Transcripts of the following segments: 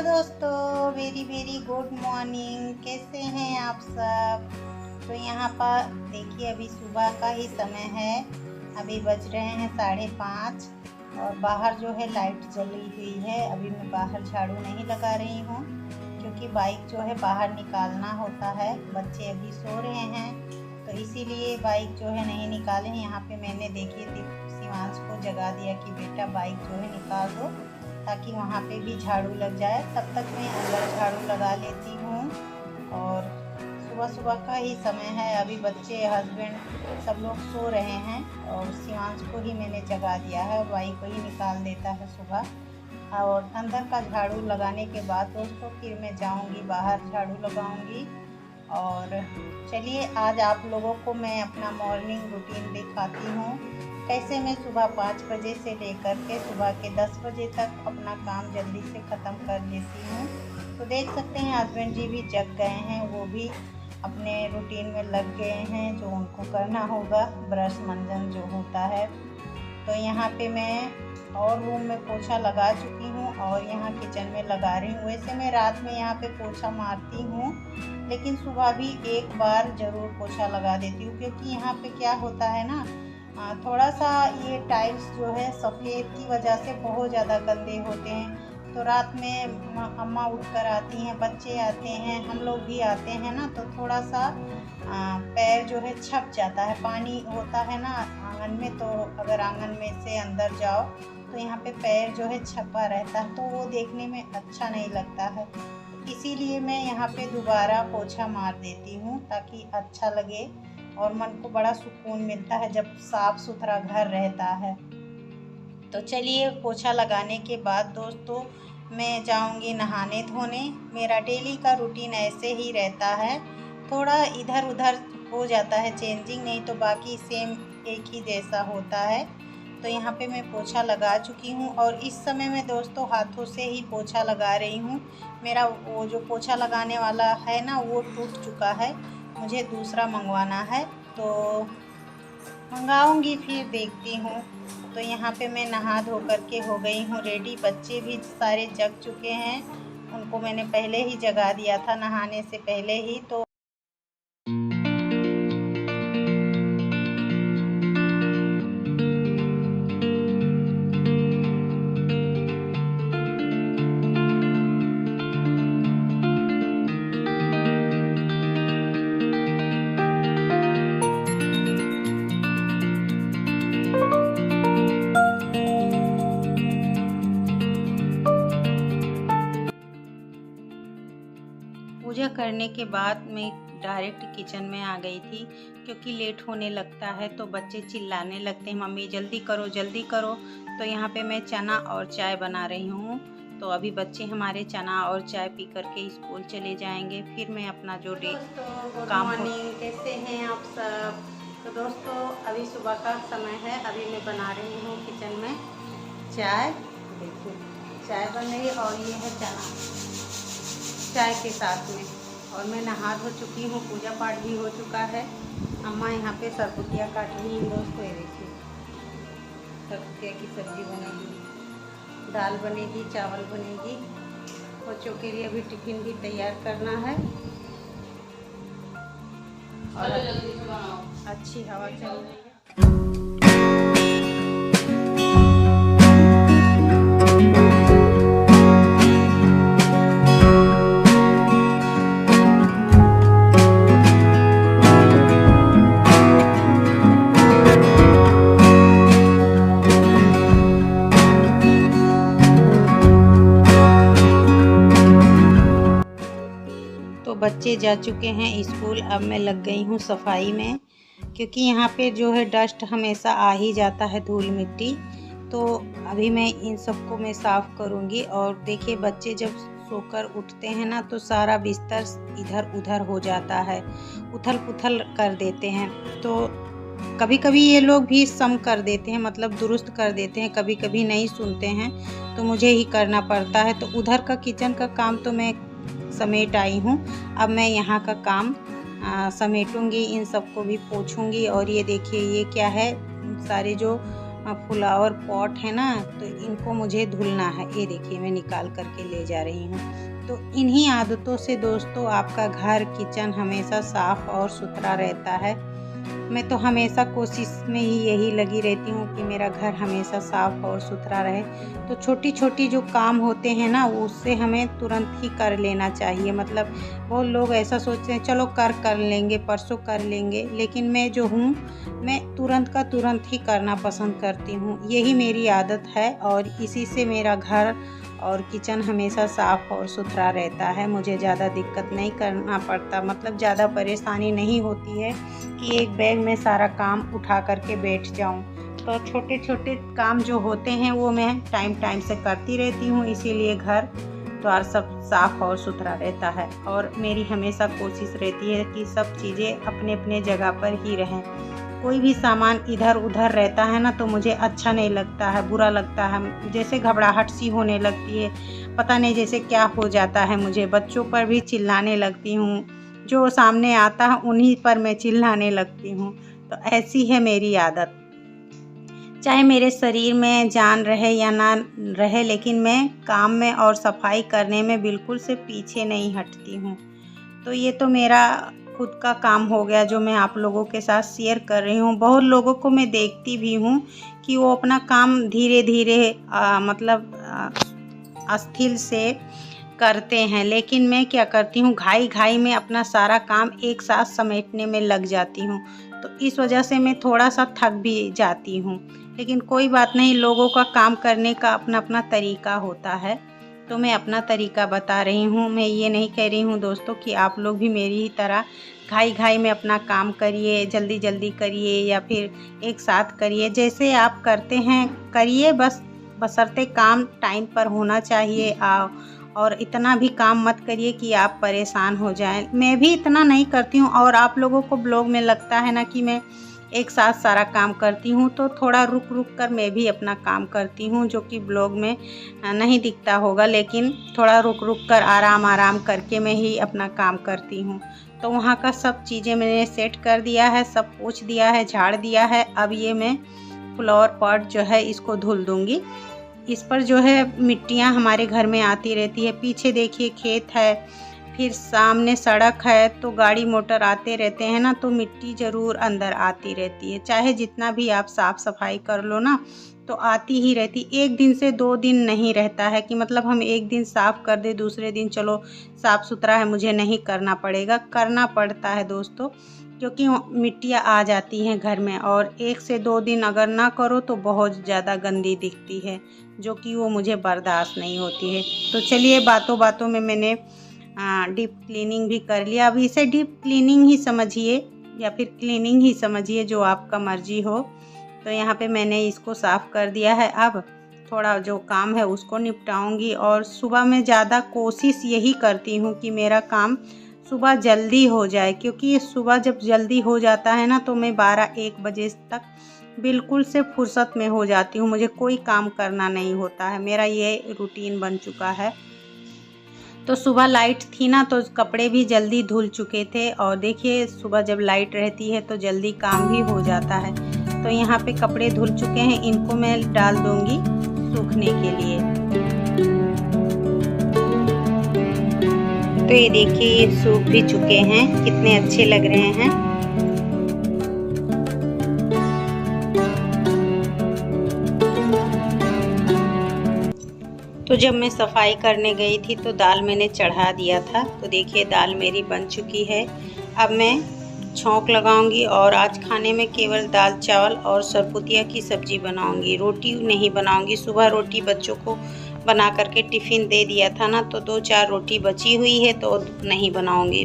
Hello दोस्तों, very very good morning. कैसे हैं आप सब? तो यहाँ पर देखिए, अभी सुबह का ही समय है। अभी बज रहे हैं 5:30 और बाहर जो है लाइट जली हुई है। अभी मैं बाहर झाड़ू नहीं लगा रही हूँ क्योंकि बाइक जो है बाहर निकालना होता है। बच्चे अभी सो रहे हैं तो इसीलिए बाइक जो है नहीं निकाले। यहाँ पे मैंने देखिए शिवांश को जगा दिया कि बेटा बाइक जो है निकाल दो ताकि वहाँ पे भी झाड़ू लग जाए। तब तक मैं अंदर झाड़ू लगा लेती हूँ। और सुबह सुबह का ही समय है। अभी बच्चे, हस्बैंड सब लोग सो रहे हैं और शिवांश को ही मैंने जगा दिया है और बाइक को ही निकाल देता है सुबह। और अंदर का झाड़ू लगाने के बाद दोस्तों फिर मैं जाऊँगी बाहर, झाड़ू लगाऊँगी। और चलिए आज आप लोगों को मैं अपना मॉर्निंग रूटीन दिखाती हूँ, कैसे मैं सुबह 5 बजे से लेकर के सुबह के 10 बजे तक अपना काम जल्दी से ख़त्म कर लेती हूँ। तो देख सकते हैं हस्बैंड जी भी जग गए हैं, वो भी अपने रूटीन में लग गए हैं जो उनको करना होगा, ब्रश मंजन जो होता है। तो यहाँ पे मैं और रूम में पोछा लगा चुकी हूँ और यहाँ किचन में लगा रही हूँ। वैसे मैं रात में यहाँ पे पोछा मारती हूँ लेकिन सुबह भी एक बार ज़रूर पोछा लगा देती हूँ क्योंकि यहाँ पे क्या होता है ना, थोड़ा सा ये टाइल्स जो है सफ़ेद की वजह से बहुत ज़्यादा गंदे होते हैं। तो रात में अम्मा उठकर आती हैं, बच्चे आते हैं, हम लोग भी आते हैं ना, तो थोड़ा सा पैर जो है छप जाता है। पानी होता है ना आंगन में, तो अगर आंगन में से अंदर जाओ तो यहाँ पे पैर जो है छपा रहता है, तो वो देखने में अच्छा नहीं लगता है। इसीलिए मैं यहाँ पे दोबारा पोछा मार देती हूँ ताकि अच्छा लगे और मन को बड़ा सुकून मिलता है जब साफ़ सुथरा घर रहता है। तो चलिए पोछा लगाने के बाद दोस्तों मैं जाऊंगी नहाने धोने। मेरा डेली का रूटीन ऐसे ही रहता है, थोड़ा इधर उधर हो जाता है चेंजिंग, नहीं तो बाकी सेम एक ही जैसा होता है। तो यहाँ पे मैं पोछा लगा चुकी हूँ और इस समय मैं दोस्तों हाथों से ही पोछा लगा रही हूँ। मेरा वो जो पोछा लगाने वाला है ना वो टूट चुका है, मुझे दूसरा मंगवाना है, तो मंगाऊंगी फिर देखती हूँ। तो यहाँ पे मैं नहा धो करके हो गई हूँ रेडी। बच्चे भी सारे जग चुके हैं, उनको मैंने पहले ही जगा दिया था नहाने से पहले ही। तो पूजा करने के बाद मैं डायरेक्ट किचन में आ गई थी क्योंकि लेट होने लगता है तो बच्चे चिल्लाने लगते हैं, मम्मी जल्दी करो जल्दी करो। तो यहाँ पे मैं चना और चाय बना रही हूँ। तो अभी बच्चे हमारे चना और चाय पी करके स्कूल चले जाएंगे, फिर मैं अपना जो काम। मॉर्निंग, कैसे हैं आप सब? तो दोस्तों अभी सुबह का समय है, अभी मैं बना रही हूँ किचन में चाय। देखिए चाय बन रही है और ये है चना चाय के साथ में। और मैं नहा धो चुकी हूँ, पूजा पाठ भी हो चुका है। अम्मा यहाँ पे सरपुतिया काट रही हैं दोस्तों। ये देखिए सरपुतिया की सब्ज़ी बनेगी, दाल बनेगी, चावल बनेगी। बच्चों के लिए अभी टिफ़िन भी तैयार करना है। और अच्छी हवा चल रही है। बच्चे जा चुके हैं स्कूल, अब मैं लग गई हूँ सफाई में क्योंकि यहाँ पे जो है डस्ट हमेशा आ ही जाता है, धूल मिट्टी। तो अभी मैं इन सबको मैं साफ़ करूँगी। और देखिए बच्चे जब सोकर उठते हैं ना तो सारा बिस्तर इधर उधर हो जाता है, उथल पुथल कर देते हैं। तो कभी कभी ये लोग भी सम कर देते हैं, मतलब दुरुस्त कर देते हैं, कभी कभी नहीं सुनते हैं तो मुझे ही करना पड़ता है। तो उधर का किचन का काम तो मैं समेट आई हूँ, अब मैं यहाँ का काम समेटूंगी, इन सबको भी पोछूंगी। और ये देखिए ये क्या है, सारे जो फ्लावर पॉट है ना, तो इनको मुझे धुलना है। ये देखिए मैं निकाल करके ले जा रही हूँ। तो इन्हीं आदतों से दोस्तों आपका घर किचन हमेशा साफ़ और सुथरा रहता है। मैं तो हमेशा कोशिश में ही यही लगी रहती हूँ कि मेरा घर हमेशा साफ़ और सुथरा रहे। तो छोटी छोटी जो काम होते हैं ना, उससे हमें तुरंत ही कर लेना चाहिए। मतलब बहुत लोग ऐसा सोचते हैं चलो कर लेंगे, परसों कर लेंगे, लेकिन मैं जो हूँ मैं तुरंत का तुरंत ही करना पसंद करती हूँ। यही मेरी आदत है और इसी से मेरा घर और किचन हमेशा साफ़ और सुथरा रहता है। मुझे ज़्यादा दिक्कत नहीं करना पड़ता, मतलब ज़्यादा परेशानी नहीं होती है कि एक बैग में सारा काम उठा करके बैठ जाऊं। तो छोटे छोटे काम जो होते हैं वो मैं टाइम से करती रहती हूँ, इसीलिए घर द्वार सब साफ़ और सुथरा रहता है। और मेरी हमेशा कोशिश रहती है कि सब चीज़ें अपने अपने जगह पर ही रहें। कोई भी सामान इधर उधर रहता है ना, तो मुझे अच्छा नहीं लगता है, बुरा लगता है, जैसे घबराहट सी होने लगती है। पता नहीं जैसे क्या हो जाता है मुझे। बच्चों पर भी चिल्लाने लगती हूँ, जो सामने आता है उन्हीं पर मैं चिल्लाने लगती हूँ। तो ऐसी है मेरी आदत। चाहे मेरे शरीर में जान रहे या ना रहे, लेकिन मैं काम में और सफाई करने में बिल्कुल से पीछे नहीं हटती हूँ। तो ये तो मेरा खुद का काम हो गया जो मैं आप लोगों के साथ शेयर कर रही हूँ। बहुत लोगों को मैं देखती भी हूँ कि वो अपना काम धीरे धीरे मतलब अस्थिर से करते हैं, लेकिन मैं क्या करती हूँ घाई में अपना सारा काम एक साथ समेटने में लग जाती हूँ। तो इस वजह से मैं थोड़ा सा थक भी जाती हूँ, लेकिन कोई बात नहीं, लोगों का काम करने का अपना अपना तरीका होता है। तो मैं अपना तरीका बता रही हूँ। मैं ये नहीं कह रही हूँ दोस्तों कि आप लोग भी मेरी ही तरह घाई में अपना काम करिए, जल्दी जल्दी करिए या फिर एक साथ करिए। जैसे आप करते हैं करिए, बस बशर्ते काम टाइम पर होना चाहिए। और इतना भी काम मत करिए कि आप परेशान हो जाएं। मैं भी इतना नहीं करती हूँ और आप लोगों को ब्लॉग में लगता है ना कि मैं एक साथ सारा काम करती हूँ, तो थोड़ा रुक कर मैं भी अपना काम करती हूँ, जो कि ब्लॉग में नहीं दिखता होगा, लेकिन थोड़ा रुक कर आराम करके मैं ही अपना काम करती हूँ। तो वहाँ का सब चीज़ें मैंने सेट कर दिया है, सब पोंछ दिया है, झाड़ दिया है। अब ये मैं फ्लावर पॉट जो है इसको धुल दूँगी। इस पर जो है मिट्टियाँ हमारे घर में आती रहती है। पीछे देखिए खेत है, फिर सामने सड़क है, तो गाड़ी मोटर आते रहते हैं ना, तो मिट्टी ज़रूर अंदर आती रहती है। चाहे जितना भी आप साफ़ सफाई कर लो ना, तो आती ही रहती। एक दिन से 2 दिन नहीं रहता है कि मतलब हम एक दिन साफ़ कर दे, दूसरे दिन चलो साफ़ सुथरा है मुझे नहीं करना पड़ेगा। करना पड़ता है दोस्तों, क्योंकि मिट्टियाँ आ जाती हैं घर में, और 1 से 2 दिन अगर ना करो तो बहुत ज़्यादा गंदी दिखती है, जो कि वो मुझे बर्दाश्त नहीं होती है। तो चलिए बातों में मैंने डीप क्लीनिंग भी कर लिया। अब इसे डीप क्लीनिंग ही समझिए या फिर क्लीनिंग ही समझिए, जो आपका मर्जी हो। तो यहाँ पे मैंने इसको साफ़ कर दिया है। अब थोड़ा जो काम है उसको निपटाऊंगी। और सुबह में ज़्यादा कोशिश यही करती हूँ कि मेरा काम सुबह जल्दी हो जाए, क्योंकि सुबह जब जल्दी हो जाता है ना, तो मैं 12-1 बजे तक बिल्कुल से फुर्सत में हो जाती हूँ। मुझे कोई काम करना नहीं होता है, मेरा ये रूटीन बन चुका है। तो सुबह लाइट थी ना, तो कपड़े भी जल्दी धुल चुके थे। और देखिए सुबह जब लाइट रहती है तो जल्दी काम भी हो जाता है। तो यहाँ पे कपड़े धुल चुके हैं, इनको मैं डाल दूँगी सूखने के लिए। तो ये देखिए ये सूख भी चुके हैं, कितने अच्छे लग रहे हैं। तो जब मैं सफाई करने गई थी तो दाल मैंने चढ़ा दिया था। तो देखिए दाल मेरी बन चुकी है। अब मैं छौंक लगाऊंगी, और आज खाने में केवल दाल चावल और सरपुतिया की सब्ज़ी बनाऊंगी। रोटी नहीं बनाऊंगी। सुबह रोटी बच्चों को बना करके टिफ़िन दे दिया था ना, तो 2-4 रोटी बची हुई है, तो नहीं बनाऊंगी,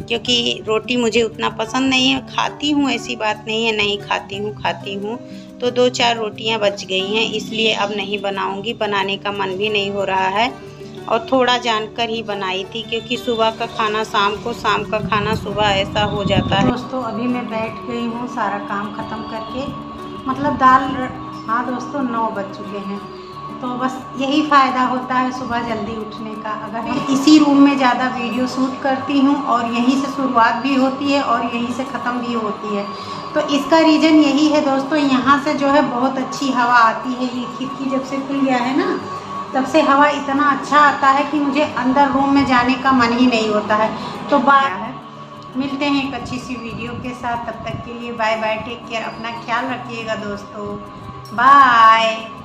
क्योंकि रोटी मुझे उतना पसंद नहीं है। खाती हूँ, ऐसी बात नहीं है नहीं खाती हूँ। तो 2-4 रोटियां बच गई हैं, इसलिए अब नहीं बनाऊंगी। बनाने का मन भी नहीं हो रहा है, और थोड़ा जानकर ही बनाई थी, क्योंकि सुबह का खाना शाम को, शाम का खाना सुबह, ऐसा हो जाता है। दोस्तों अभी मैं बैठ गई हूँ सारा काम ख़त्म करके, मतलब दाल, हाँ दोस्तों 9 बज चुके हैं। तो बस यही फ़ायदा होता है सुबह जल्दी उठने का। अगर मैं इसी रूम में ज़्यादा वीडियो शूट करती हूँ, और यहीं से शुरुआत भी होती है और यहीं से ख़त्म भी होती है, तो इसका रीज़न यही है दोस्तों, यहाँ से जो है बहुत अच्छी हवा आती है। ये खिड़की जब से खुल गया है ना, तब से हवा इतना अच्छा आता है कि मुझे अंदर रूम में जाने का मन ही नहीं होता है। तो मिलते हैं एक अच्छी सी वीडियो के साथ, तब तक के लिए बाय बाय, टेक केयर, अपना ख्याल रखिएगा दोस्तों, बाय।